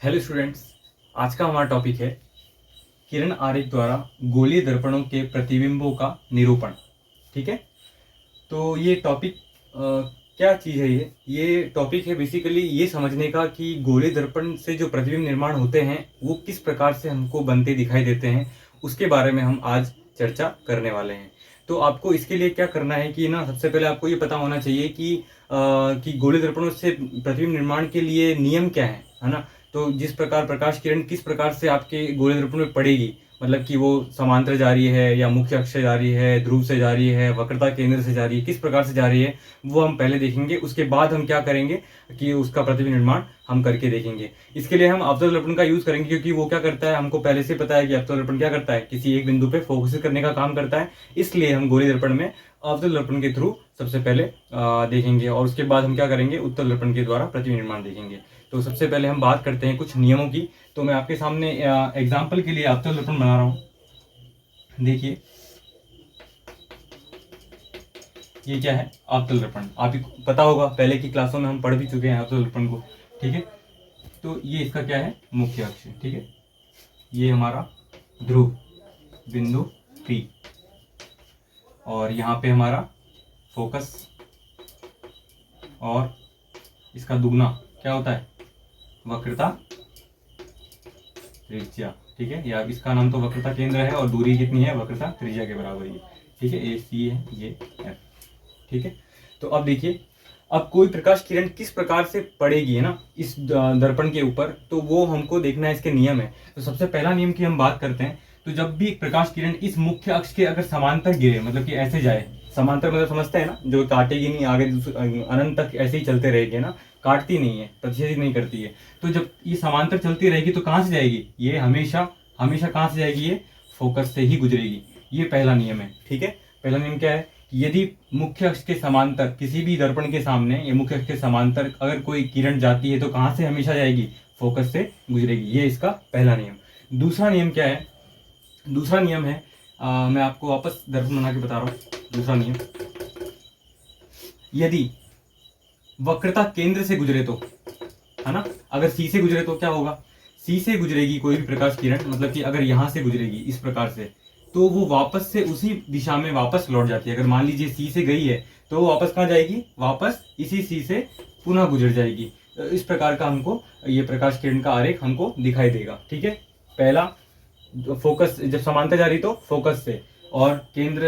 Hello students, आज का हमारा टॉपिक है किरण आरेख द्वारा गोलीय दर्पणों के प्रतिबिंबों का निरूपण। ठीक है, तो ये टॉपिक क्या चीज़ है? ये टॉपिक है बेसिकली ये समझने का कि गोलीय दर्पण से जो प्रतिबिंब निर्माण होते हैं वो किस प्रकार से हमको बनते दिखाई देते हैं, उसके बारे में हम आज चर्चा करने वाले हैं। तो आपको इसके लिए क्या करना है कि ना, सबसे पहले आपको ये पता होना चाहिए कि गोलीय दर्पणों से प्रतिबिंब निर्माण के लिए नियम क्या है ना। तो जिस प्रकार प्रकाश किरण किस प्रकार से आपके गोलीय दर्पण में पड़ेगी, मतलब कि वो समांतर जा रही है या मुख्य अक्ष से जा रही है, ध्रुव से जा रही है, वक्रता केंद्र से जा रही है, किस प्रकार से जा रही है वो हम पहले देखेंगे। उसके बाद हम क्या करेंगे कि उसका प्रतिबिंब निर्माण हम करके देखेंगे। इसके लिए हम अवतल दर्पण का यूज करेंगे, क्योंकि वो क्या करता है, हमको पहले से पता है कि अवतल दर्पण क्या करता है, किसी एक बिंदु पे फोकस करने का काम करता है। इसलिए हम गोलीय दर्पण में अवतल दर्पण के थ्रू सबसे पहले देखेंगे, और उसके बाद हम क्या करेंगे, उत्तल दर्पण के द्वारा प्रतिबिंब निर्माण देखेंगे। तो सबसे पहले हम बात करते हैं कुछ नियमों की। तो मैं आपके सामने एग्जाम्पल के लिए अवतल दर्पण बना रहा हूं। देखिए, ये क्या है, अवतल दर्पण। आपको पता होगा, पहले की क्लासों में हम पढ़ भी चुके हैं अवतल दर्पण को। ठीक है, तो ये इसका क्या है, मुख्य अक्ष। ठीक है, ये हमारा ध्रुव बिंदु P, और यहाँ पे हमारा फोकस, और इसका दुगना क्या होता है, वक्रता त्रिज्या। ठीक है, या इसका नाम तो वक्रता केंद्र है, और दूरी कितनी है, वक्रता त्रिज्या के बराबर ही है। ठीक है, ए सी है, ये F। ठीक है, तो अब देखिए, अब कोई प्रकाश किरण किस प्रकार से पड़ेगी है ना इस दर्पण के ऊपर, तो वो हमको देखना है, इसके नियम है। तो सबसे पहला नियम की हम बात करते हैं। तो जब भी एक प्रकाश किरण इस मुख्य अक्ष के अगर समांतर गिरे, मतलब कि ऐसे जाए, समांतर मतलब समझते हैं ना, जो काटेगी नहीं, आगे अनंत तक ऐसे ही चलते रहेगी ना, काटती नहीं है, प्रतिच्छेद नहीं करती है। तो जब ये समांतर चलती रहेगी तो कहाँ से जाएगी, ये हमेशा हमेशा कहाँ से जाएगी, ये फोकस से ही गुजरेगी। ये पहला नियम है। ठीक है, पहला नियम क्या है, यदि मुख्य अक्ष के समांतर किसी भी दर्पण के सामने या मुख्य अक्ष के समांतर अगर कोई किरण जाती है तो कहाँ से हमेशा जाएगी, फोकस से गुजरेगी। ये इसका पहला नियम। दूसरा नियम क्या है, दूसरा नियम है, मैं आपको वापस दर्पण बना के बता रहा हूँ। दूसरा नियम, यदि वक्रता केंद्र से गुजरे तो, है ना, अगर सी से गुजरे तो क्या होगा, सी से गुजरेगी कोई भी प्रकाश किरण, मतलब कि अगर यहां से गुजरेगी इस प्रकार से, तो वो वापस से उसी दिशा में वापस लौट जाती है। अगर मान लीजिए सी से गई है तो वो वापस कहाँ जाएगी, वापस इसी सी से पुनः गुजर जाएगी। इस प्रकार का हमको ये प्रकाश किरण का आरेख हमको दिखाई देगा। ठीक है, पहला, फोकस जब समांतर जा रही तो फोकस से, और केंद्र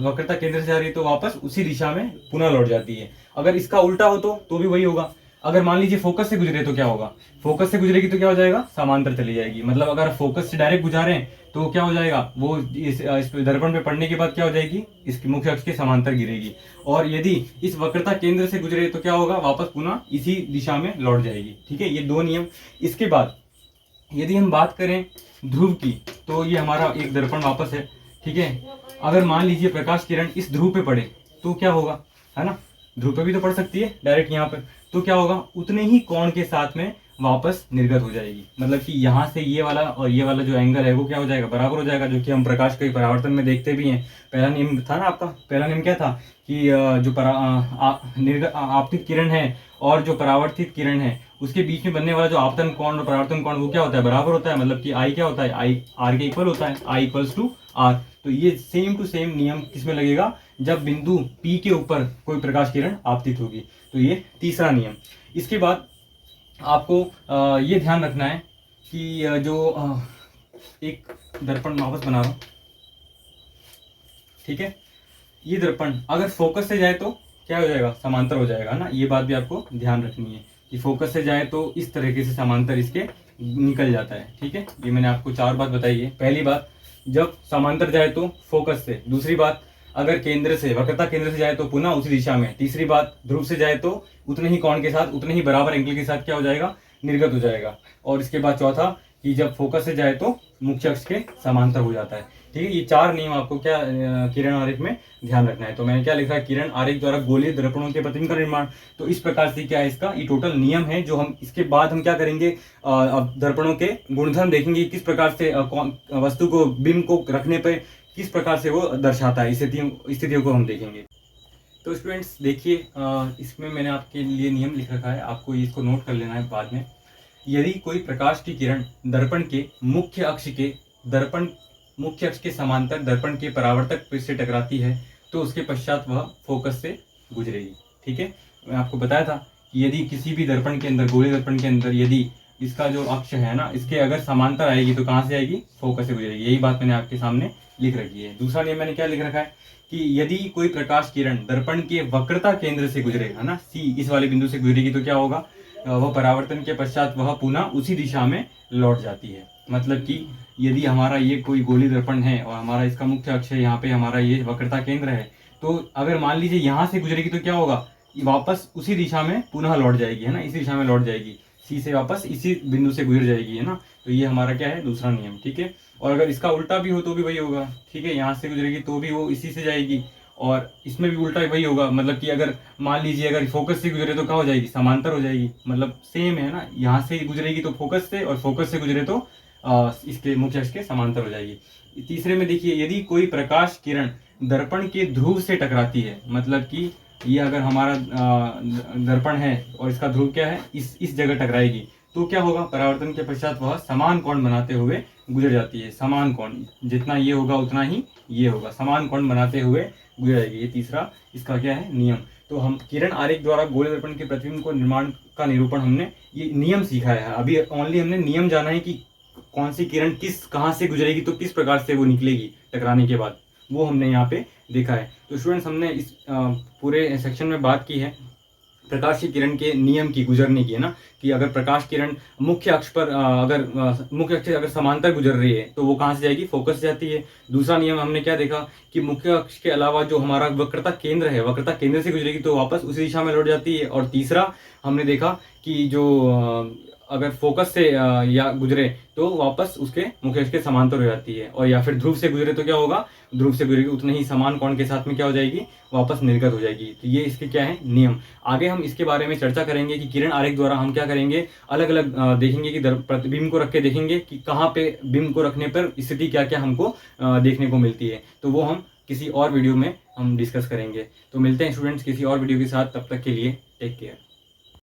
वक्रता केंद्र से जा रही है तो वापस उसी दिशा में पुनः लौट जाती है। अगर इसका उल्टा हो तो भी वही होगा। अगर मान लीजिए फोकस से गुजरे तो क्या होगा, फोकस से गुजरेगी तो क्या हो जाएगा, समांतर चली जाएगी। मतलब अगर फोकस से डायरेक्ट गुजारे तो क्या हो जाएगा, वो इस दर्पण पे पड़ने के बाद क्या हो जाएगी, इसके मुख्य अक्ष के समांतर गिरेगी। और यदि इस वक्रता केंद्र से गुजरे तो क्या होगा, वापस पुनः इसी दिशा में लौट जाएगी। ठीक है, ये दो नियम। इसके बाद यदि हम बात करें ध्रुव की, तो ये हमारा एक दर्पण वापस है। ठीक है, अगर मान लीजिए प्रकाश किरण इस ध्रुव पे पड़े तो क्या होगा, है ना, ध्रुव पे भी तो पड़ सकती है डायरेक्ट यहाँ पे, तो क्या होगा, उतने ही कोण के साथ में वापस निर्गत हो जाएगी। मतलब कि यहाँ से ये वाला और ये वाला जो एंगल है वो क्या हो जाएगा, बराबर हो जाएगा, जो कि हम प्रकाश के परावर्तन में देखते भी हैं। पहला नियम था ना आपका, पहला नियम क्या था कि जो आपतित किरण है और जो परावर्तित किरण है उसके बीच में बनने वाला जो आपतन कोण और परावर्तन कोण वो क्या होता है, बराबर होता है। मतलब कि आई क्या होता है, आई आर के इक्वल होता है, आई इक्वल्स टू आर। तो ये सेम टू सेम नियम किसमें लगेगा, जब बिंदु P के ऊपर कोई प्रकाश किरण आपतित होगी। तो ये तीसरा नियम। इसके बाद आपको ये ध्यान रखना है कि एक दर्पण वापस बना रहा हूं। ठीक है, ये दर्पण अगर फोकस से जाए तो क्या हो जाएगा, समांतर हो जाएगा ना। ये बात भी आपको ध्यान रखनी है कि फोकस से जाए तो इस तरीके से समांतर इसके निकल जाता है। ठीक है, ये मैंने आपको 4 बात बताई है। पहली बात, जब समांतर जाए तो फोकस से। दूसरी बात, अगर केंद्र से, वक्रता केंद्र से जाए तो पुनः उसी दिशा में। तीसरी बात, ध्रुव से जाए तो उतने ही कोण के साथ, उतने ही बराबर एंगल के साथ क्या हो जाएगा, निर्गत हो जाएगा। और इसके बाद चौथा, कि जब फोकस से जाए तो मुख्य अक्ष के समांतर हो जाता है। ठीक है, ये 4 नियम आपको क्या किरण आरेख में ध्यान रखना है। तो मैंने क्या लिखा है, किरण आरेख द्वारा गोलीय दर्पणों के प्रतिबिंब का निर्माण। तो इस प्रकार से क्या है, इसका ये टोटल नियम है जो हम इसके बाद हम क्या करेंगे, अब दर्पणों के गुणधर्म देखेंगे, किस प्रकार से वस्तु को, बिंब को रखने पर किस प्रकार से वो दर्शाता है, स्थितियों को हम देखेंगे। तो स्टूडेंट्स देखिए, इसमें मैंने आपके लिए नियम लिख रखा है, आपको इसको नोट कर लेना है बाद में। यदि कोई प्रकाश की किरण दर्पण के मुख्य अक्ष के समांतर दर्पण के परावर्तक पृष्ठ से टकराती है तो उसके पश्चात वह फोकस से गुजरेगी। ठीक है, मैं आपको बताया था कि यदि किसी भी दर्पण के अंदर, गोले दर्पण के अंदर, यदि इसका जो अक्ष है ना, इसके अगर समांतर आएगी तो कहाँ से आएगी? फोकस से गुजरेगी। यही बात मैंने आपके सामने लिख रखी है। दूसरा नियम मैंने क्या लिख रखा है कि यदि कोई प्रकाश किरण दर्पण के वक्रता केंद्र से गुजरे, है ना, सी इस वाले बिंदु से गुजरेगी तो क्या होगा? वह परावर्तन के पश्चात वह पुनः उसी दिशा में लौट जाती है। मतलब कि यदि हमारा ये कोई गोली दर्पण है और हमारा इसका मुख्य अक्ष है, यहाँ पे हमारा ये वक्रता केंद्र है, तो अगर मान लीजिए यहाँ से गुजरेगी तो क्या होगा? वापस उसी दिशा में पुनः लौट जाएगी, है ना, इसी दिशा में लौट जाएगी, सी से वापस इसी बिंदु से गुजर जाएगी, है ना। तो ये हमारा क्या है? दूसरा नियम। ठीक है, और अगर इसका उल्टा भी हो तो भी वही होगा। ठीक है, यहाँ से गुजरेगी तो भी वो इसी से जाएगी, और इसमें भी उल्टा वही होगा। मतलब कि अगर मान लीजिए अगर फोकस से गुजरे तो क्या हो जाएगी? समांतर हो जाएगी। मतलब सेम है ना, यहाँ से गुजरेगी तो फोकस से, और फोकस से गुजरे तो इसके मुख्य अक्ष के समांतर हो जाएगी। तीसरे में देखिए, यदि कोई प्रकाश किरण दर्पण के ध्रुव से टकराती है, मतलब कि ये अगर हमारा दर्पण है और इसका ध्रुव क्या है? इस जगह टकराएगी तो क्या होगा? परावर्तन के पश्चात वह समान कोण बनाते हुए गुजर जाती है। समान कोण, जितना ये होगा उतना ही ये होगा, समान कोण बनाते हुए गुजर जाएगी। ये तीसरा इसका क्या है? नियम। तो हम किरण आरेख द्वारा गोले दर्पण के प्रतिबिंब को निर्माण का निरूपण हमने ये नियम सीखा है। अभी ओनली हमने नियम जाना है कि कौन सी किरण कहाँ से गुजरेगी तो किस प्रकार से वो निकलेगी टकराने के बाद, वो हमने यहाँ पे देखा है। तो स्टूडेंट्स, हमने इस पूरे सेक्शन में बात की है प्रकाश की किरण के नियम की, गुजरने की, है ना, कि अगर प्रकाश किरण मुख्य अक्ष पर मुख्य अक्ष से अगर समांतर गुजर रही है तो वो कहाँ से जाएगी? फोकस से जाती है। दूसरा नियम हमने क्या देखा कि मुख्य अक्ष के अलावा जो हमारा वक्रता केंद्र है, वक्रता केंद्र से गुजरेगी तो वापस उसी दिशा में लौट जाती है। और तीसरा हमने देखा कि जो अगर फोकस से या गुजरे तो वापस उसके मुख्य अक्ष के समांतर हो जाती है, और या फिर ध्रुव से गुजरे तो क्या होगा? ध्रुव से गुजरेगी उतने ही समान कोण के साथ में क्या हो जाएगी? वापस निर्गत हो जाएगी। तो ये इसके क्या है? नियम। आगे हम इसके बारे में चर्चा करेंगे कि किरण आरेख द्वारा हम क्या करेंगे, अलग अलग देखेंगे कि प्रतिबिंब को रख के देखेंगे कि कहाँ पे बिंब को रखने पर स्थिति क्या क्या हमको देखने को मिलती है। तो वो हम किसी और वीडियो में हम डिस्कस करेंगे। तो मिलते हैं स्टूडेंट्स किसी और वीडियो के साथ, तब तक के लिए टेक केयर।